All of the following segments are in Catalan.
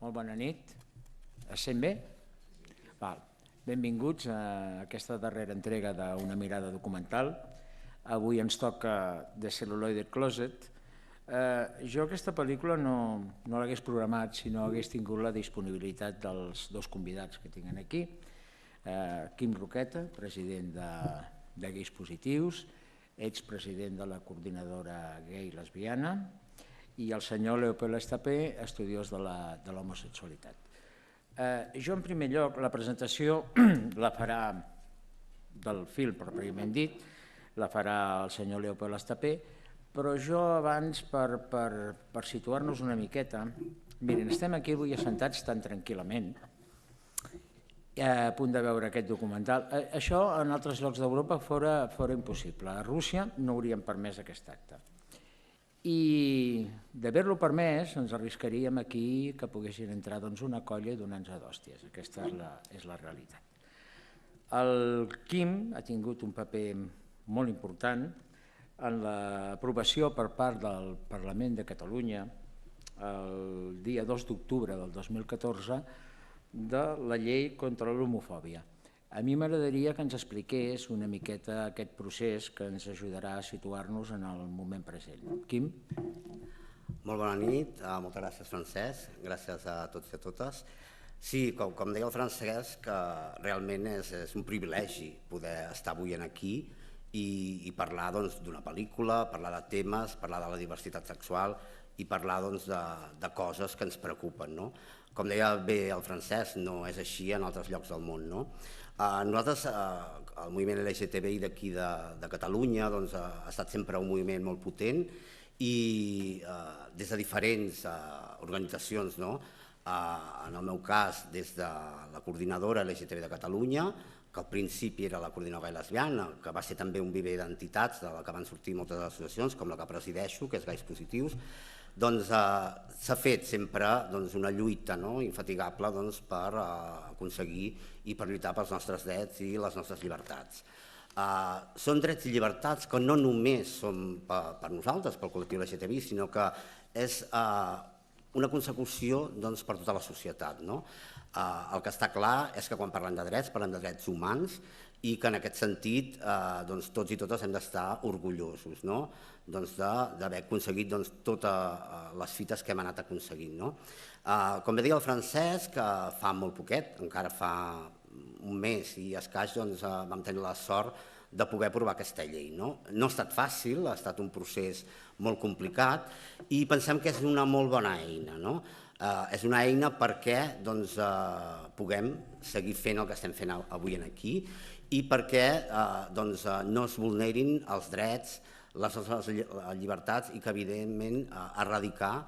Molt bona nit. Es sent bé? Benvinguts a aquesta darrera entrega d'Una mirada documental. Avui ens toca The Celluloid Closet. Jo aquesta pel·lícula no l'hagués programat si no hagués tingut la disponibilitat dels dos convidats que tinc aquí. Quim Roqueta, president de Gais Positius, expresident de la coordinadora gai lesbiana, i el senyor Leopold Estapé, estudiós de l'homosexualitat. Jo, en primer lloc, la presentació la farà del film, pròpiament dit, la farà el senyor Leopold Estapé, però jo abans, per situar-nos una miqueta, miren, estem aquí avui assentats tan tranquil·lament, a punt de veure aquest documental. Això en altres llocs d'Europa fora impossible. A Rússia no hauríem permès aquest acte. I d'haver-lo permès ens arriscaríem aquí que poguessin entrar una colla i donar-nos d'hòsties. Aquesta és la realitat. El Quim ha tingut un paper molt important en l'aprovació per part del Parlament de Catalunya el dia 2 d'octubre del 2014 de la llei contra l'homofòbia. A mi m'agradaria que ens expliqués una miqueta aquest procés que ens ajudarà a situar-nos en el moment present. Quim? Molt bona nit, moltes gràcies Francesc, gràcies a tots i a totes. Sí, com deia el Francesc, realment és un privilegi poder estar avui aquí i parlar d'una pel·lícula, parlar de temes, parlar de la diversitat sexual i parlar de coses que ens preocupen. Com deia bé el Francesc, no és així en altres llocs del món. Nosaltres, el moviment LGTBI d'aquí de Catalunya ha estat sempre un moviment molt potent i des de diferents organitzacions, en el meu cas des de la coordinadora LGTBI de Catalunya, que al principi era la coordinadora gai lesbiana, que va ser també un viver d'entitats de la que van sortir moltes associacions, com la que presideixo, que és Gais Positius, s'ha fet sempre una lluita infatigable per aconseguir i per lluitar pels nostres drets i les nostres llibertats. Són drets i llibertats que no només són per nosaltres, pel col·lectiu LGTBI, sinó que és una consecució per tota la societat. El que està clar és que quan parlem de drets humans i que en aquest sentit tots i totes hem d'estar orgullosos d'haver aconseguit totes les fites que hem anat aconseguint. Com bé deia el Francesc, fa molt poquet, encara fa un mes i escaig, vam tenir la sort de poder aprovar aquesta llei. No ha estat fàcil, ha estat un procés molt complicat i pensem que és una molt bona eina. És una eina perquè puguem seguir fent el que estem fent avui aquí i perquè no es vulnerin els drets, les nostres llibertats i que, evidentment, erradicar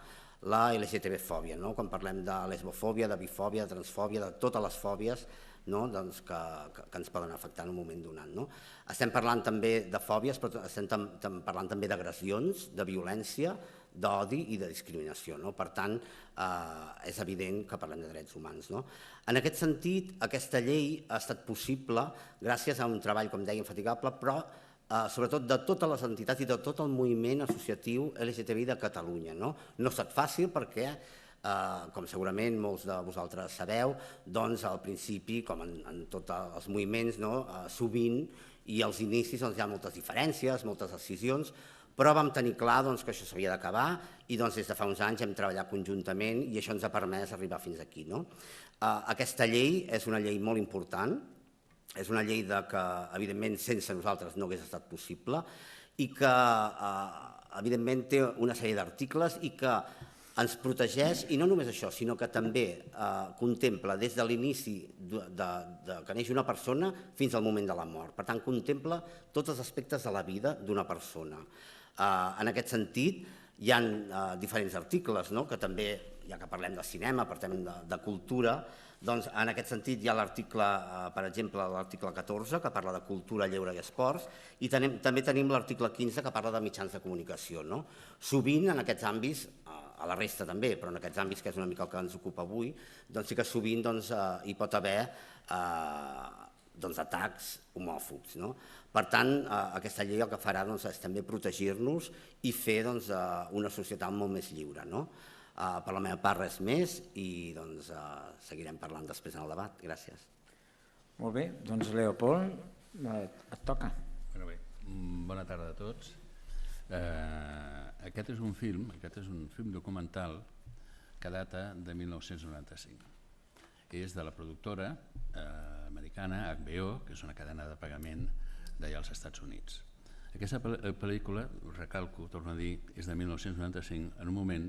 la LGTB-fòbia. Quan parlem de lesbofòbia, de bifòbia, de transfòbia, de totes les fòbies que ens poden afectar en un moment donat. Estem parlant també de fòbies, però estem parlant també d'agressions, de violència, d'odi i de discriminació. Per tant, és evident que parlem de drets humans. En aquest sentit, aquesta llei ha estat possible gràcies a un treball, com deia, infatigable, però sobretot de totes les entitats i de tot el moviment associatiu LGTBI de Catalunya. No ha estat fàcil perquè, com segurament molts de vosaltres sabeu, al principi, com en tots els moviments, sovint i als inicis hi ha moltes diferències, moltes decisions, però vam tenir clar que això s'havia d'acabar i des de fa uns anys hem treballat conjuntament i això ens ha permès arribar fins aquí. Aquesta llei és una llei molt important, és una llei que, evidentment, sense nosaltres no hagués estat possible i que, evidentment, té una sèrie d'articles i que ens protegeix, i no només això, sinó que també contempla des de l'inici que neix una persona fins al moment de la mort. Per tant, contempla tots els aspectes de la vida d'una persona. En aquest sentit, hi ha diferents articles que també, ja que parlem de cinema, parlem de cultura, en aquest sentit hi ha l'article, per exemple, l'article 14, que parla de cultura, lleure i esports, i també tenim l'article 15, que parla de mitjans de comunicació. Sovint, en aquests àmbits, a la resta també, però en aquests àmbits, que és una mica el que ens ocupa avui, sí que sovint hi pot haver atacs homòfobs. Per tant, aquesta llei el que farà és també protegir-nos i fer una societat molt més lliure. Per la meva part res més i doncs seguirem parlant després en el debat. Gràcies. Molt bé, doncs Leopold, et toca. Bé, bona tarda a tots. Aquest és un film documental que data de 1995. És de la productora americana HBO, que és una cadena de pagament d'allà als Estats Units. Aquesta pel·lícula, recalco, torno a dir, és de 1995, en un moment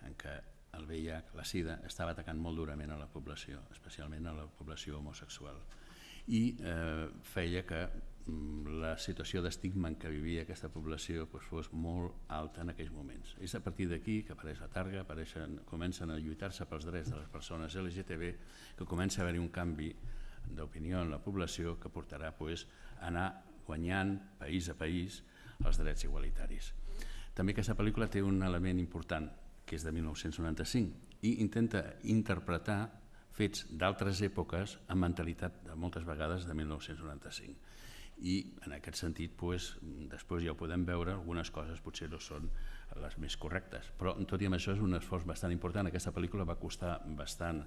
en què el VIH, la SIDA, estava atacant molt durament a la població, especialment a la població homosexual, i feia que la situació d'estigma en què vivia aquesta població fos molt alta en aquells moments. És a partir d'aquí que apareix la targa, comencen a lluitar-se pels drets de les persones LGTB, que comença a haver-hi un canvi d'opinió en la població que portarà a anar guanyant país a país els drets igualitaris. També aquesta pel·lícula té un element important, que és de 1995, i intenta interpretar fets d'altres èpoques amb mentalitat de moltes vegades de 1995. I en aquest sentit, després ja ho podem veure, algunes coses potser no són les més correctes, però tot i amb això és un esforç bastant important. Aquesta pel·lícula va costar bastant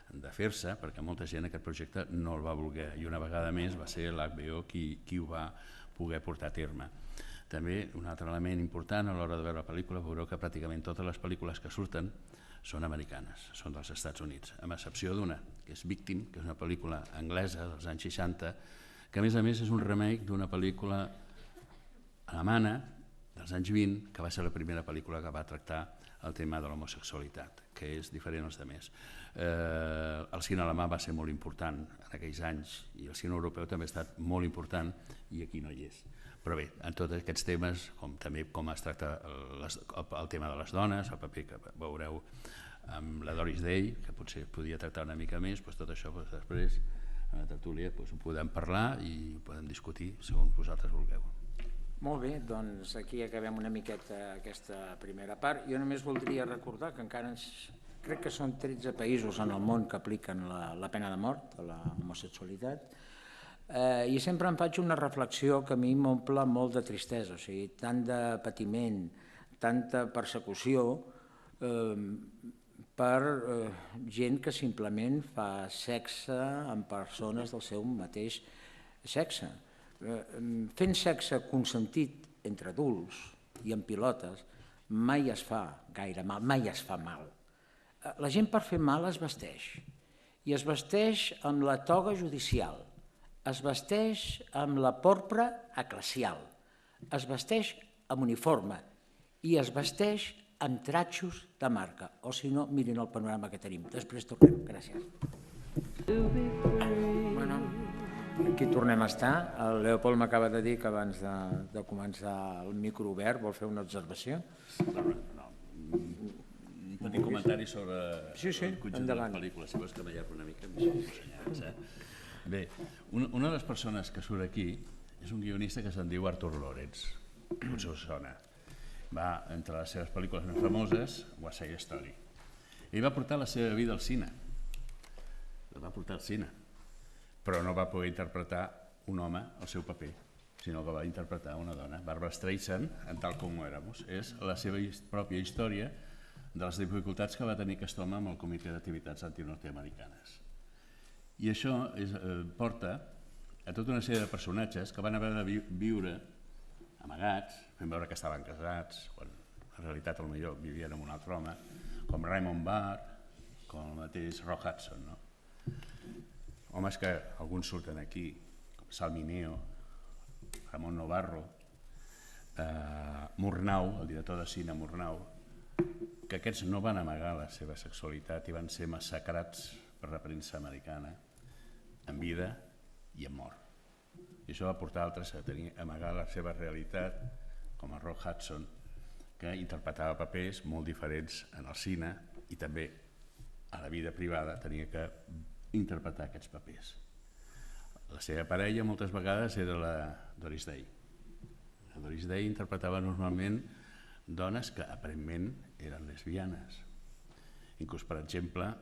de fer-se, perquè molta gent aquest projecte no el va voler, i una vegada més va ser l'HBO qui ho va poder portar a terme. També un altre element important a l'hora de veure la pel·lícula, veureu que pràcticament totes les pel·lícules que surten són americanes, són dels Estats Units, amb excepció d'una, que és Victim, que és una pel·lícula anglesa dels anys 60, que a més és un remake d'una pel·lícula alemana dels anys 20, que va ser la primera pel·lícula que va tractar el tema de l'homosexualitat, que és diferent als altres. El cine alemà va ser molt important en aquells anys i el cine europeu també ha estat molt important i aquí no hi és. Però bé, en tots aquests temes, també com es tracta el tema de les dones, el paper que veureu amb la Doris Day, que potser podia tractar una mica més, tot això després a la tertúlia ho podem parlar i ho podem discutir segons vosaltres vulgueu. Molt bé, doncs aquí acabem una miqueta aquesta primera part. Jo només voldria recordar que encara crec que són 13 països en el món que apliquen la pena de mort a l'homosexualitat, i sempre em faig una reflexió que a mi m'omple molt de tristesa, o sigui, tant de patiment, tanta persecució per gent que simplement fa sexe amb persones del seu mateix sexe. Fent sexe consentit entre adults i en pilotes mai es fa gaire mal, mai es fa mal. La gent per fer mal es vesteix, i es vesteix amb la toga judicial, es vesteix amb la porpra eclesial, es vesteix amb uniforme i es vesteix amb tratxos de marca, o si no, mirin el panorama que tenim. Després tornem. Gràcies. Aquí tornem a estar. El Leopold m'acaba de dir que abans de començar el micro obert vol fer una observació. Un petit comentari sobre el conjunt de la pel·lícula, si vols que m'allargo una mica més senyals. Bé, una de les persones que surt aquí és un guionista que se'n diu Arthur Lawrence, potser us sona. Va, entre les seves pel·lícules més famoses, West Side Story. Ell va portar la seva vida al cine. La va portar al cine. Però no va poder interpretar un home al seu paper, sinó que va interpretar una dona. Barbra Streisand, en Tal com éramos, és la seva pròpia història de les dificultats que va tenir aquest home amb el Comitè d'Activitats Antinord-Americanes. I això porta a tota una sèrie de personatges que van haver de viure amagats, fent veure que estaven casats, quan en realitat potser vivien amb un altre home, com Raymond Barr, com el mateix Rock Hudson. Homes que alguns surten aquí, com Sal Mineo, Ramon Novarro, Murnau, el director de cine Murnau, que aquests no van amagar la seva sexualitat i van ser massacrats per la premsa americana en vida i en mort. I això va portar altres a amagar la seva realitat, com el Rock Hudson, que interpretava papers molt diferents en el cine i també a la vida privada tenia que interpretar aquests papers. La seva parella moltes vegades era la Doris Day. La Doris Day interpretava normalment dones que aparentment eren lesbianes. Inclús, per exemple,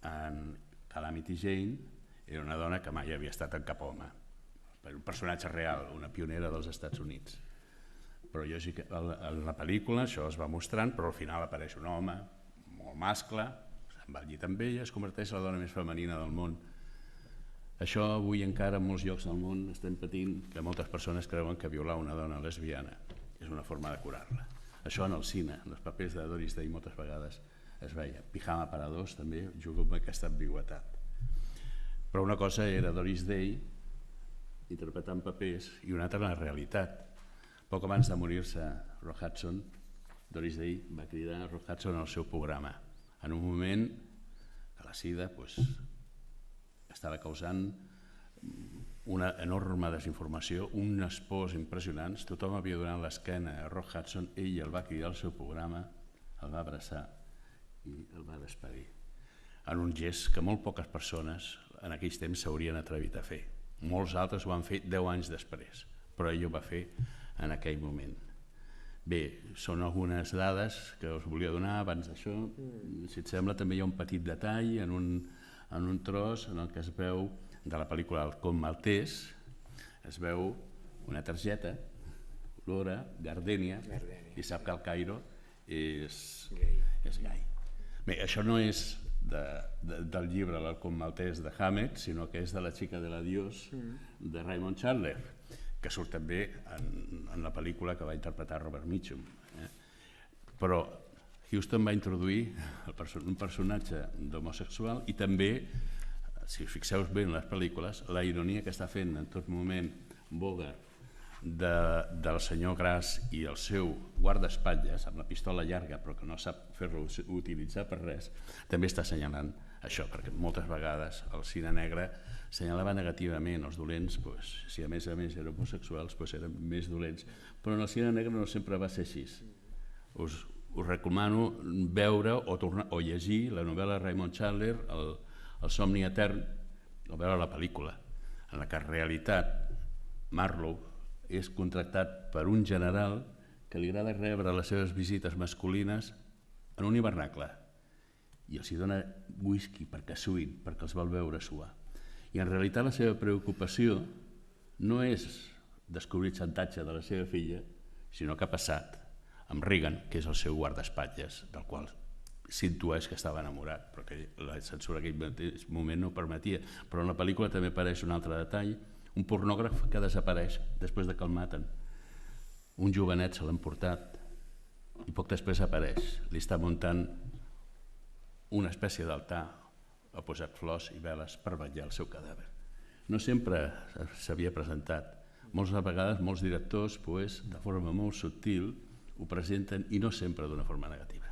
en Calamity Jane era una dona que mai havia estat amb cap home. Un personatge real, una pionera dels Estats Units. Però en la pel·lícula això es va mostrant, però al final apareix un home mascle, se'n va al llit amb ella, es converteix en la dona més femenina del món. Això avui encara en molts llocs del món estem patint que moltes persones creuen que violar una dona lesbiana és una forma de curar-la. Això en el cine, en els papers de Doris Day moltes vegades es veia. Pijama para dos també juga amb aquesta ambigüitat. Però una cosa era Doris Day interpretant papers i una altra la realitat. Poc abans de morir-se Rock Hudson, Doris Day va cridar a Rock Hudson al seu programa en un moment que la sida estava causant una enorme desinformació, unes pors impressionants, tothom havia donat l'esquena a Rock Hudson, ell el va cridar al seu programa, el va abraçar i el va despedir en un gest que molt poques persones en aquells temps s'haurien atrevit a fer. Molts altres ho van fer 10 anys després, però ell ho va fer en aquell moment. Bé, són algunes dades que us volia donar abans d'això. Si et sembla, també hi ha un petit detall en un tros en el que es veu de la pel·lícula El Con Maltès, es veu una targeta, Laura, Gardènia, i sap que el Cairo és gai. Bé, això no és del llibre L'Halcón Maltès de Hammett, sinó que és de La xica de l'adiós de Raymond Chandler, que surt també en la pel·lícula que va interpretar Robert Mitchum. Però Huston va introduir un personatge d'homosexual i també, si us fixeu bé en les pel·lícules, la ironia que està fent en tot moment Bogart del senyor Gras i el seu guardaespatlles amb la pistola llarga però que no sap fer-lo utilitzar per res, també està assenyalant això, perquè moltes vegades el cine negre assenyalava negativament els dolents, si a més eren homosexuals eren més dolents, però en el cine negre no sempre va ser així. Us recomano veure o llegir la novel·la de Raymond Chandler, El somni etern, o veure la pel·lícula, en la que en realitat Marlowe és contractat per un general que li agrada rebre les seves visites masculines en un hivernacle i els dona whisky perquè suïn, perquè els vol veure suar. I en realitat la seva preocupació no és descobrir el xantatge de la seva filla, sinó que ha passat amb Reagan, que és el seu guardaespatlles, del qual s'intueix que estava enamorat, però que la censura en aquell moment no ho permetia. Però en la pel·lícula també apareix un altre detall, un pornògraf que desapareix després de que el maten. Un jovenet se l'ha emportat i poc després apareix. Li està muntant una espècie d'altar, ha posat flors i veles per vetllar el seu cadàver. No sempre s'havia presentat. Moltes vegades, molts directors, de forma molt subtil, ho presenten i no sempre d'una forma negativa.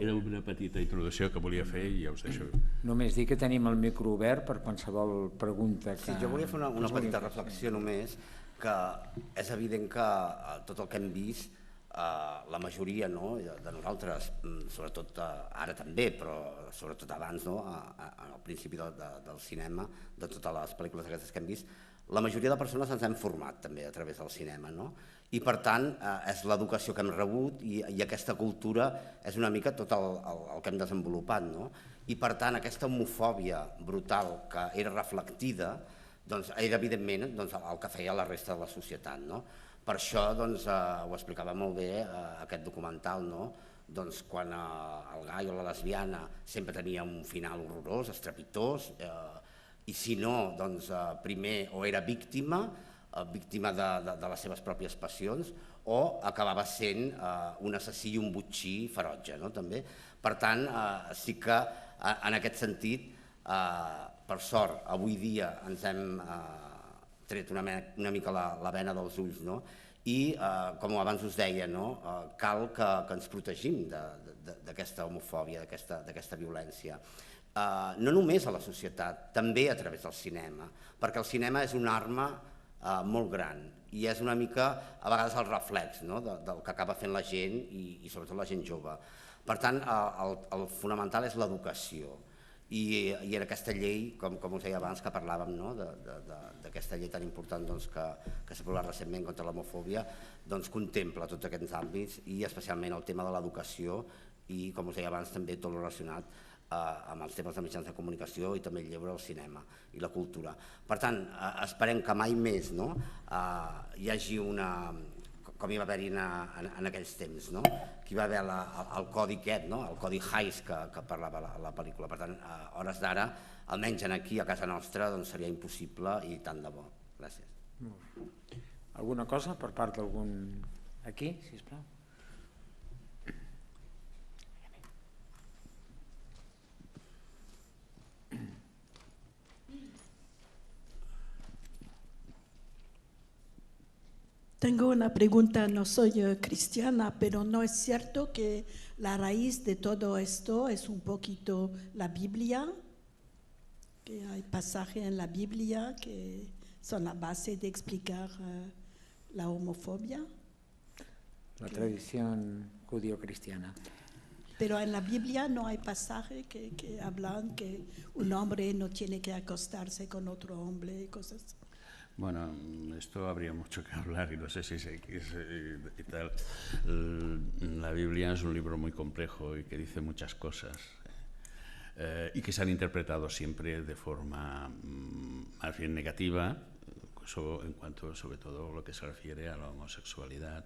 Era una petita introducció que volia fer i ja us deixo. Només dir que tenim el micro obert per qualsevol pregunta que... Sí, jo volia fer una petita reflexió només, que és evident que tot el que hem vist, la majoria de nosaltres, sobretot ara també, però sobretot abans, al principi del cinema, de totes les pel·lícules aquestes que hem vist, la majoria de persones ens hem format també a través del cinema, i per tant és l'educació que hem rebut i aquesta cultura és una mica tot el que hem desenvolupat, i per tant aquesta homofòbia brutal que era reflectida era evidentment el que feia la resta de la societat. Per això ho explicava molt bé aquest documental, quan el gai o la lesbiana sempre tenia un final horrorós, estrepitós, i si no, primer o era víctima de les seves pròpies passions, o acabava sent un assassí i un botxí ferotge, també. Per tant, sí que en aquest sentit, per sort, avui dia ens hem tret una mica la bena dels ulls, i, com abans us deia, cal que ens protegim d'aquesta homofòbia, d'aquesta violència. No només a la societat, també a través del cinema, perquè el cinema és una arma molt gran i és una mica, a vegades, el reflex del que acaba fent la gent i sobretot la gent jove. Per tant, el fonamental és l'educació i en aquesta llei, com us deia abans que parlàvem d'aquesta llei tan important que s'ha aprovat recentment contra l'homofòbia, contempla tots aquests àmbits i especialment el tema de l'educació i, com us deia abans, també tot relacionat amb els temes de mitjans de comunicació i també el lleure, el cinema i la cultura. Per tant, esperem que mai més hi hagi com hi va haver-hi en aquells temps, no? Que hi va haver el codi aquest, no? El codi Hays que parlava la pel·lícula. Per tant, a hores d'ara, almenys aquí a casa nostra, doncs seria impossible i tant de bo. Gràcies. Alguna cosa per part d'algun... Aquí, sisplau. Tengo una pregunta, no soy cristiana, pero ¿no es cierto que la raíz de todo esto es un poquito la Biblia? Que hay pasajes en la Biblia que son la base de explicar la homofobia. La tradición judío-cristiana. Pero en la Biblia no hay pasajes que hablan que un hombre no tiene que acostarse con otro hombre y cosas así. Bueno, esto habría mucho que hablar y no sé si y tal. La Biblia es un libro muy complejo y que dice muchas cosas y que se han interpretado siempre de forma más bien negativa en cuanto sobre todo lo que se refiere a la homosexualidad,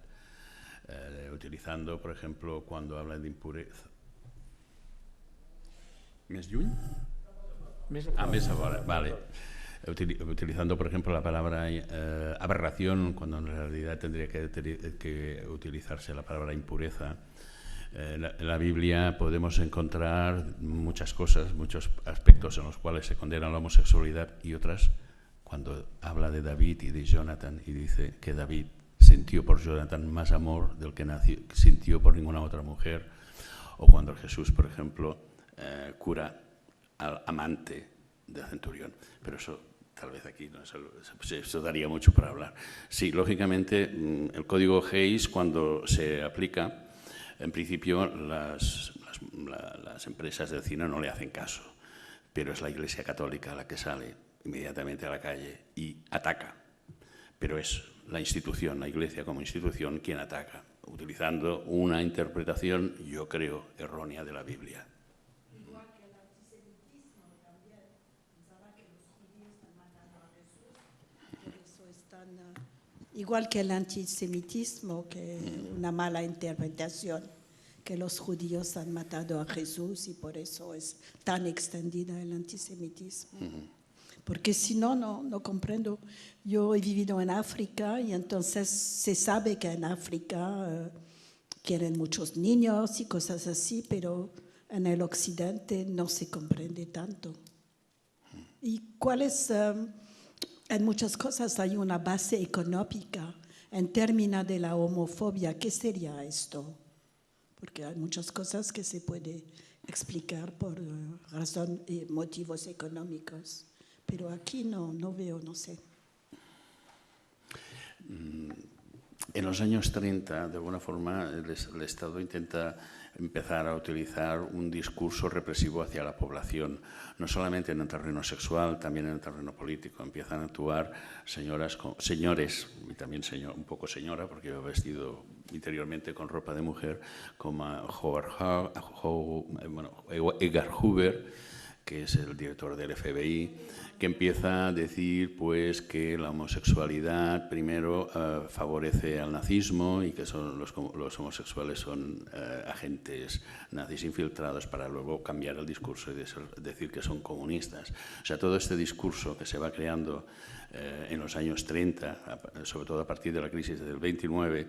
utilizando, por ejemplo, cuando habla de impureza. ¿Més lluny? Més a fora, vale. Utilizando, por ejemplo, la palabra aberración, cuando en realidad tendría que utilizarse la palabra impureza. En la Biblia podemos encontrar muchas cosas, muchos aspectos en los cuales se condena la homosexualidad y otras, cuando habla de David y de Jonathan y dice que David sintió por Jonathan más amor del que sintió por ninguna otra mujer, o cuando Jesús, por ejemplo, cura al amante del centurión. Pero eso tal vez aquí no, eso daría mucho para hablar. Sí, lógicamente el código Hays, cuando se aplica, en principio las empresas del cine no le hacen caso, pero es la Iglesia Católica la que sale inmediatamente a la calle y ataca. Pero es la institución, la Iglesia como institución, quien ataca, utilizando una interpretación, yo creo, errónea de la Biblia. Igual que el antisemitismo, que una mala interpretación, que los judíos han matado a Jesús y por eso es tan extendido el antisemitismo. Porque si no, no comprendo. Yo he vivido en África y entonces se sabe que en África quieren muchos niños y cosas así, pero en el occidente no se comprende tanto. ¿Y cuál es...? En muchas cosas hay una base económica en términos de la homofobia. ¿Qué sería esto? Porque hay muchas cosas que se puede explicar por razón y motivos económicos. Pero aquí no veo, no sé. En los años 30, de alguna forma, el Estado intenta empezar a utilizar un discurso represivo hacia la población, no solamente en el terreno sexual, también en el terreno político. Empiezan a actuar señores, y también un poco señora, porque iba vestido interiormente con ropa de mujer, como Edgar Hoover, que es el director del FBI, que empieza a decir pues, que la homosexualidad primero favorece al nazismo y que los homosexuales son agentes nazis infiltrados, para luego cambiar el discurso y decir que son comunistas. O sea, todo este discurso que se va creando en los años 30, sobre todo a partir de la crisis del 29,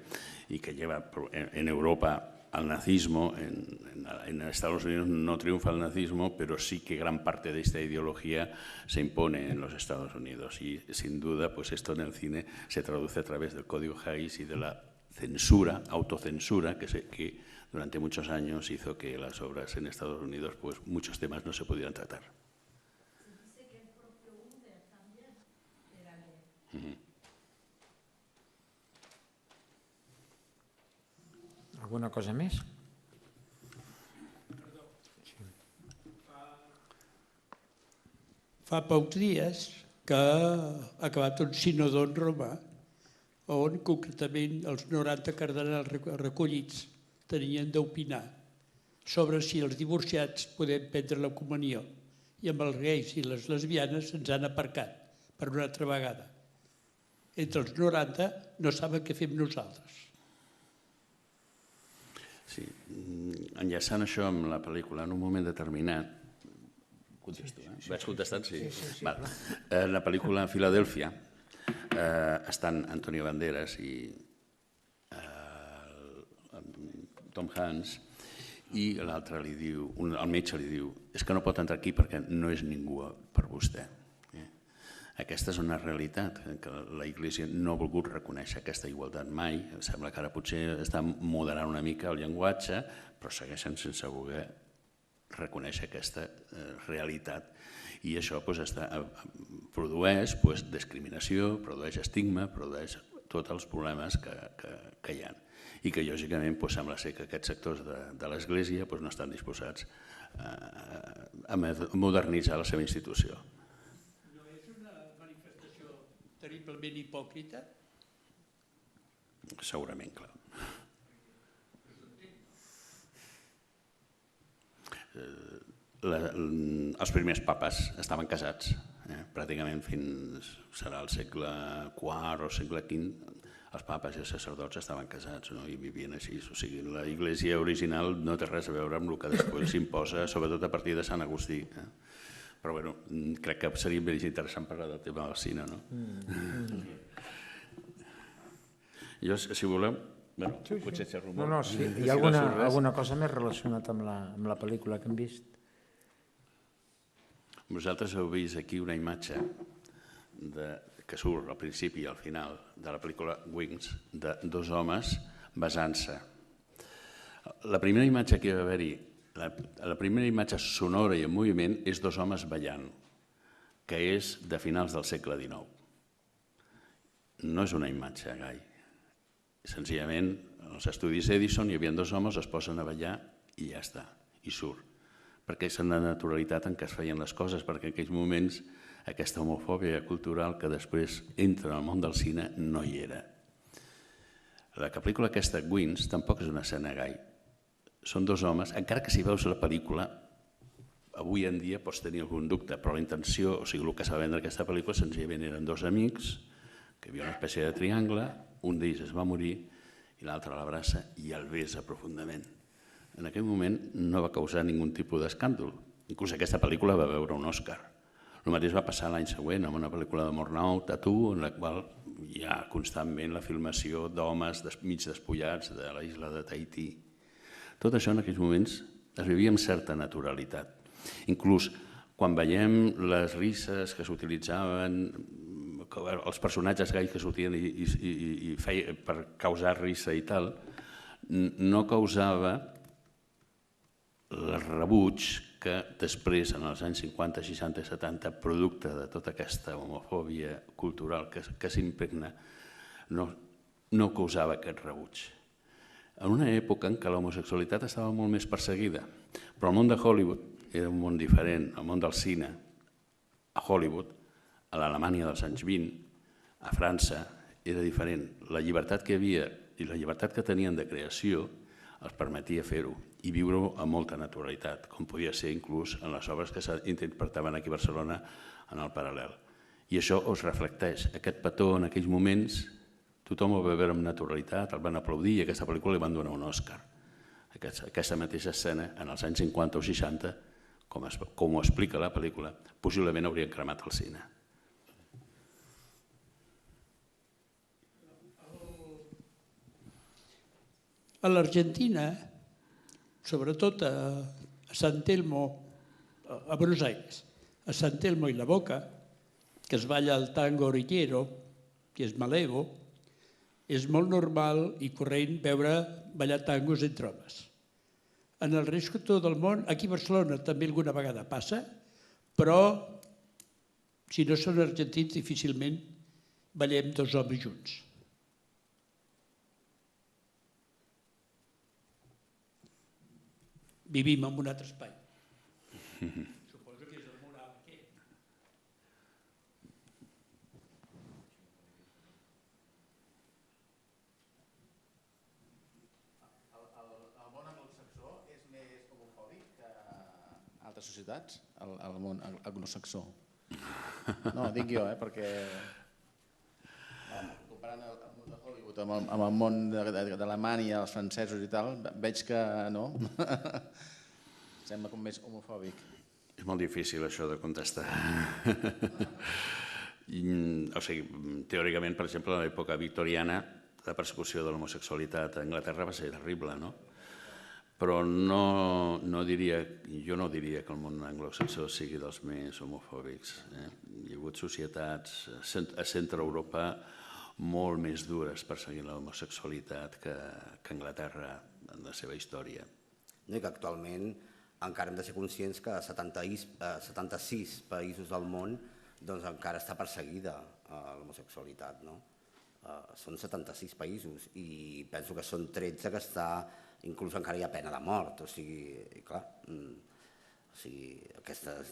y que lleva en Europa al nazismo. En Estados Unidos no triunfa el nazismo, pero sí que gran parte de esta ideología se impone en los Estados Unidos, y sin duda pues esto en el cine se traduce a través del código Hays y de la censura, autocensura, que durante muchos años hizo que las obras en Estados Unidos pues muchos temas no se pudieran tratar. Se dice que el propio Hoover también era gay. Alguna cosa més? Fa pocs dies que ha acabat un sinodon romà on concretament els 90 cardenals recollits tenien d'opinar sobre si els divorciats podem prendre la comunió, i amb els gais i les lesbianes ens han aparcat per una altra vegada. Entre els 90 no saben què fem nosaltres. Sí. Enllaçant això amb la pel·lícula, en un moment determinat, contesto, vaig contestant? Sí. En la pel·lícula Filadèlfia estan Antonio Banderas i Tom Hanks, i l'altre li diu, el metge li diu, és que no pot entrar aquí perquè no és ningú per vostè. Aquesta és una realitat, que la Iglésia no ha volgut reconèixer aquesta igualtat mai. Em sembla que ara potser està moderant una mica el llenguatge, però segueixen sense voler reconèixer aquesta realitat. I això produeix discriminació, produeix estigma, produeix tots els problemes que hi ha. I que, lògicament, sembla ser que aquests sectors de l'Església no estan disposats a modernitzar la seva institució. No és una manifestació terriblement hipòcrita? Segurament, clar. Els primers papes estaven casats, pràcticament fins serà el segle IV o segle V, els papes i els sacerdots estaven casats i vivien així. O sigui, la Iglésia original no té res a veure amb el que després s'imposa, sobretot a partir de Sant Agustí. Però bueno, crec que seria més interessant parlar del tema del cine, no? Jo, si voleu, potser xerro molt. No, sí. Hi ha alguna cosa més relacionada amb la pel·lícula que hem vist? Vosaltres heu vist aquí una imatge que surt al principi i al final de la pel·lícula Wings, de dos homes besant-se. La primera imatge que hi va haver-hi, la primera imatge sonora i en moviment és dos homes ballant, que és de finals del segle XIX. No és una imatge gai. Senzillament, als estudis Edison hi havia dos homes, es posen a ballar i ja està, i surt. Perquè és la naturalitat en què es feien les coses, perquè en aquells moments aquesta homofòbia cultural que després entra al món del cine no hi era. La pel·lícula aquesta, Wings, tampoc és una escena gai. Són dos homes, encara que si veus la pel·lícula, avui en dia pots tenir algun dubte, però la intenció, o sigui, el que s'ha de vendre aquesta pel·lícula, senzillament eren dos amics, que hi havia una espècie de triangle, un d'ells es va morir i l'altre l'abraça i el besa profundament. En aquell moment no va causar ningun tipus d'escàndol. Inclús aquesta pel·lícula va veure un Òscar. El mateix va passar l'any següent amb una pel·lícula de Murnau, Tattoo, en la qual hi ha constantment la filmació d'homes mig despullats de la isla de Tahití. Tot això en aquells moments es vivia amb certa naturalitat. Inclús quan veiem les risses que s'utilitzaven, els personatges gais que sortien i feien per causar rissa i tal, no causava el rebuig que després, en els anys 50, 60 i 70, producte de tota aquesta homofòbia cultural que s'impregna, no causava aquest rebuig. En una època en què l'homosexualitat estava molt més perseguida, però el món de Hollywood era un món diferent, el món del cine, a Hollywood, a l'Alemanya dels anys 20, a França, era diferent. La llibertat que hi havia i la llibertat que tenien de creació els permetia fer-ho i viure-ho amb molta naturalitat, com podia ser inclús en les obres que s'interpretaven aquí a Barcelona en el Paral·lel. I això us reflecteix. Aquest petó en aquells moments, tothom ho va veure amb naturalitat, el van aplaudir i a aquesta pel·lícula li van donar un Òscar. Aquesta mateixa escena, en els anys 50 o 60, com ho explica la pel·lícula, possiblement haurien cremat el cine. A l'Argentina, sobretot a San Telmo, a Buenos Aires, a San Telmo i la Boca, que es balla el tango orillero, que és malevo, és molt normal i corrent veure ballar tangos entre homes. En el resto del món, aquí a Barcelona també alguna vegada passa, però si no són argentins difícilment ballem dos homes junts. Vivim en un altre espai. Suposo que és el moral aquest. El món anglosaxó és més homofòbic que altres societats? El món anglosaxó. No, dic jo, perquè... comparant el món de Hollywood amb el món d'Alemanya, els francesos i tal, veig que no. Sembla com més homofòbic. És molt difícil això de contestar. O sigui, teòricament, per exemple, a l'època victoriana, la persecució de l'homosexualitat a Anglaterra va ser terrible, no? Però jo no diria que el món anglosaxó sigui dels més homofòbics. Hi ha hagut societats a centre Europa molt més dures perseguint l'homosexualitat que Anglaterra en la seva història. I que actualment encara hem de ser conscients que a 76 països del món encara està perseguida l'homosexualitat. Són 76 països i penso que són 13 que està, inclús encara hi ha pena de mort. O sigui, clar,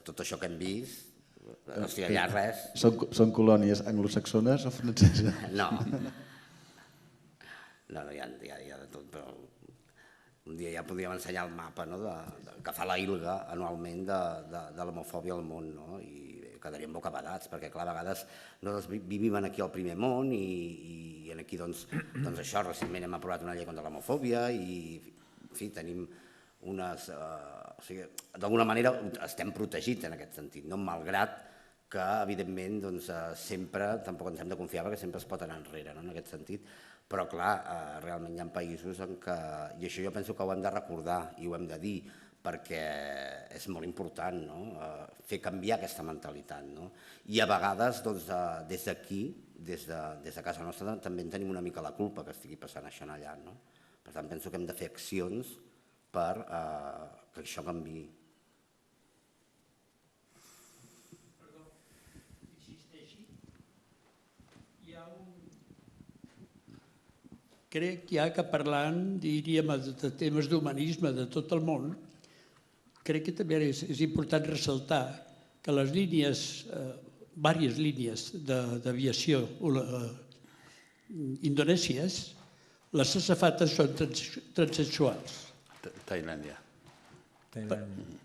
tot això que hem vist, no estic allà res. Són colònies anglosaxones o franceses? No, hi ha de tot, però un dia ja podríem ensenyar el mapa que fa la ILGA anualment de l'homofòbia al món, i quedaríem bocabadats, perquè clar, a vegades nosaltres vivim aquí al primer món i aquí doncs això, recentment hem aprovat una llei contra l'homofòbia i en fi, tenim unes... O sigui, d'alguna manera estem protegits en aquest sentit, malgrat que evidentment sempre, tampoc ens hem de confiar perquè sempre es pot anar enrere en aquest sentit, però clar, realment hi ha països en què, i això jo penso que ho hem de recordar i ho hem de dir, perquè és molt important fer canviar aquesta mentalitat. I a vegades des d'aquí, des de casa nostra, també en tenim una mica la culpa que estigui passant això allà. Per tant, penso que hem de fer accions per que això canviï. Crec ja que parlant, diríem, de temes d'humanisme de tot el món, crec que també és important ressaltar que les línies, diverses línies d'aviació indonèsies, les azafates són transsexuals. Tailàndia.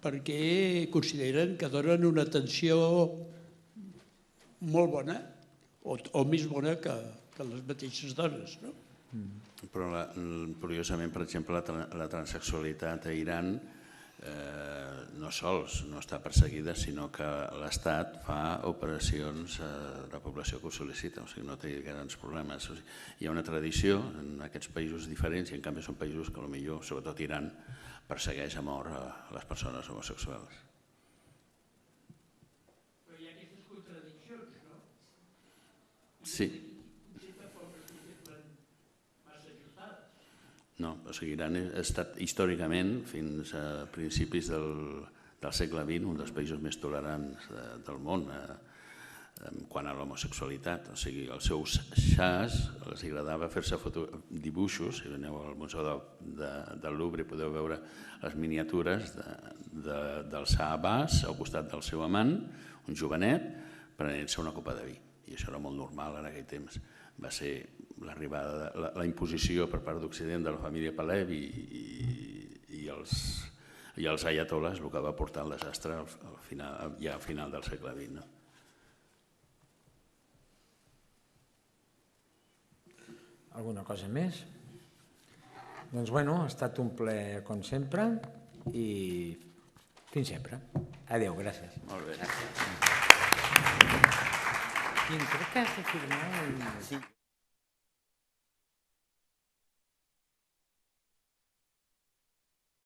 Perquè consideren que donen una atenció molt bona, o més bona que les mateixes dones, no? Però, curiosament, per exemple, la transsexualitat a Iran no sols no està perseguida, sinó que l'Estat fa operacions a la població que ho sol·licita, o sigui, no té grans problemes. Hi ha una tradició en aquests països diferents i en canvi són països que potser, sobretot Iran, persegueix a mort a les persones homosexuals. Però hi ha aquestes contradiccions, no? Sí. No, o sigui, Iran ha estat històricament, fins a principis del segle XX, un dels països més tolerants del món quant a l'homosexualitat. O sigui, als seus xahs els agradava fer-se dibuixos. Si aneu al Museu del Louvre podeu veure les miniatures del Shah Abbas al costat del seu amant, un jovenet, prenent-se una copa de vi. I això era molt normal en aquell temps. Va ser l'arribada, la imposició per part d'Occident de la família Pahlavi i els ayatollahs, el que va portar el desastre ja al final del segle XX. Alguna cosa més? Doncs bueno, ha estat un plaer com sempre i fins sempre. Adéu, gràcies. Molt bé. Crec que has de firmar...